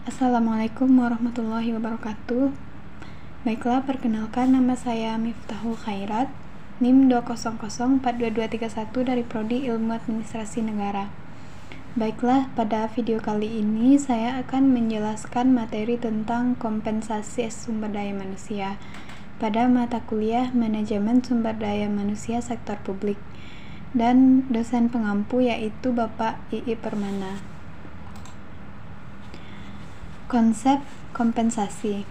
Assalamualaikum warahmatullahi wabarakatuh. Baiklah, perkenalkan, nama saya Miftahul Khairat, NIM 200422231 dari Prodi Ilmu Administrasi Negara. Baiklah, pada video kali ini saya akan menjelaskan materi tentang kompensasi sumber daya manusia pada mata kuliah Manajemen Sumber Daya Manusia Sektor Publik, dan dosen pengampu yaitu Bapak I.I. Permana. Konsep kompensasi.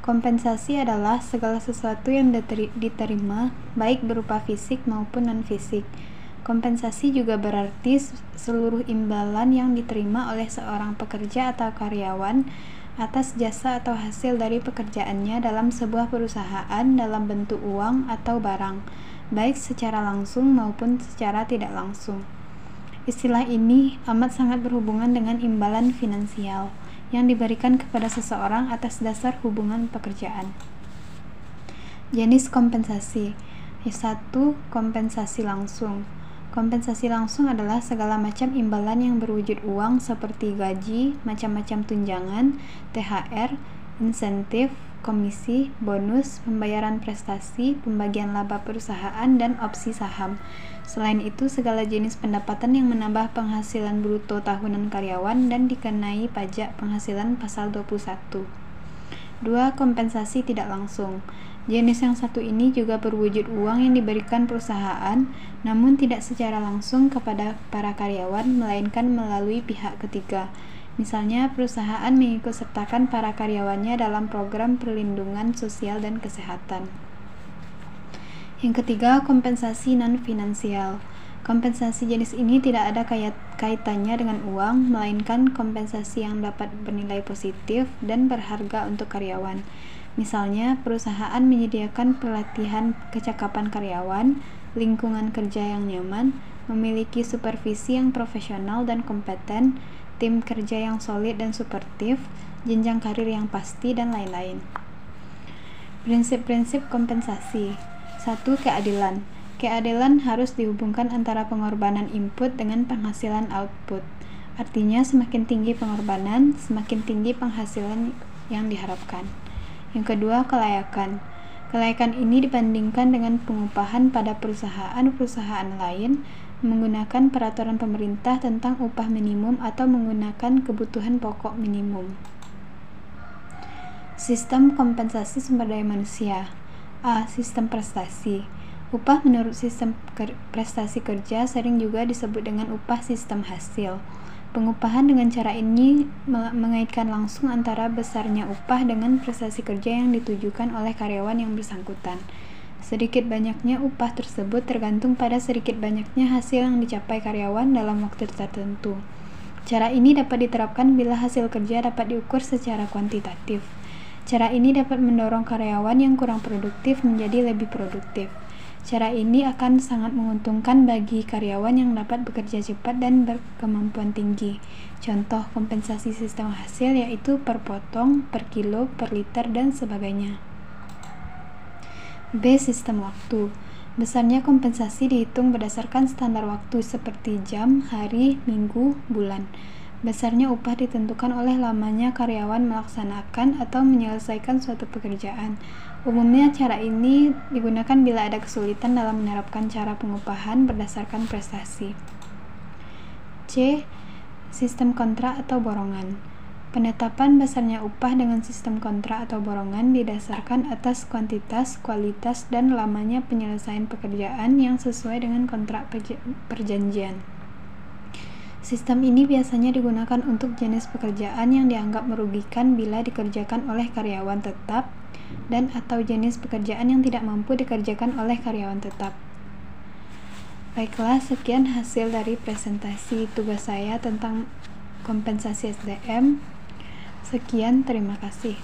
Kompensasi adalah segala sesuatu yang diterima, baik berupa fisik maupun non-fisik. Kompensasi juga berarti seluruh imbalan yang diterima oleh seorang pekerja atau karyawan atas jasa atau hasil dari pekerjaannya dalam sebuah perusahaan dalam bentuk uang atau barang, baik secara langsung maupun secara tidak langsung. Istilah ini amat sangat berhubungan dengan imbalan finansial yang diberikan kepada seseorang atas dasar hubungan pekerjaan. Jenis kompensasi. 1. Kompensasi langsung. Kompensasi langsung adalah segala macam imbalan yang berwujud uang seperti gaji, macam-macam tunjangan, THR, insentif, komisi, bonus, pembayaran prestasi, pembagian laba perusahaan, dan opsi saham. Selain itu, segala jenis pendapatan yang menambah penghasilan bruto tahunan karyawan dan dikenai pajak penghasilan pasal 21. 2. Kompensasi tidak langsung. Jenis yang satu ini juga berwujud uang yang diberikan perusahaan, namun tidak secara langsung kepada para karyawan, melainkan melalui pihak ketiga. Misalnya, perusahaan mengikutsertakan para karyawannya dalam program perlindungan sosial dan kesehatan. Yang ketiga, kompensasi non-finansial. Kompensasi jenis ini tidak ada kaitannya dengan uang, melainkan kompensasi yang dapat bernilai positif dan berharga untuk karyawan. Misalnya, perusahaan menyediakan pelatihan kecakapan karyawan, lingkungan kerja yang nyaman, memiliki supervisi yang profesional dan kompeten, tim kerja yang solid dan suportif, jenjang karir yang pasti, dan lain-lain. Prinsip-prinsip kompensasi. 1. Keadilan. Keadilan harus dihubungkan antara pengorbanan input dengan penghasilan output. Artinya, semakin tinggi pengorbanan, semakin tinggi penghasilan yang diharapkan. Yang kedua, kelayakan. Kelayakan ini dibandingkan dengan pengupahan pada perusahaan-perusahaan lain menggunakan peraturan pemerintah tentang upah minimum atau menggunakan kebutuhan pokok minimum. Sistem kompensasi sumber daya manusia. A. Sistem prestasi. Upah menurut sistem prestasi kerja sering juga disebut dengan upah sistem hasil. Pengupahan dengan cara ini mengaitkan langsung antara besarnya upah dengan prestasi kerja yang ditujukan oleh karyawan yang bersangkutan. Sedikit banyaknya upah tersebut tergantung pada sedikit banyaknya hasil yang dicapai karyawan dalam waktu tertentu. Cara ini dapat diterapkan bila hasil kerja dapat diukur secara kuantitatif. Cara ini dapat mendorong karyawan yang kurang produktif menjadi lebih produktif. Cara ini akan sangat menguntungkan bagi karyawan yang dapat bekerja cepat dan berkemampuan tinggi. Contoh kompensasi sistem hasil yaitu per potong, per kilo, per liter, dan sebagainya. B. Sistem waktu. Besarnya kompensasi dihitung berdasarkan standar waktu seperti jam, hari, minggu, bulan. Besarnya upah ditentukan oleh lamanya karyawan melaksanakan atau menyelesaikan suatu pekerjaan. Umumnya cara ini digunakan bila ada kesulitan dalam menerapkan cara pengupahan berdasarkan prestasi. C. Sistem kontrak atau borongan. Penetapan besarnya upah dengan sistem kontrak atau borongan didasarkan atas kuantitas, kualitas, dan lamanya penyelesaian pekerjaan yang sesuai dengan kontrak perjanjian. Sistem ini biasanya digunakan untuk jenis pekerjaan yang dianggap merugikan bila dikerjakan oleh karyawan tetap dan atau jenis pekerjaan yang tidak mampu dikerjakan oleh karyawan tetap. Baiklah, sekian hasil dari presentasi tugas saya tentang kompensasi SDM. Sekian, terima kasih.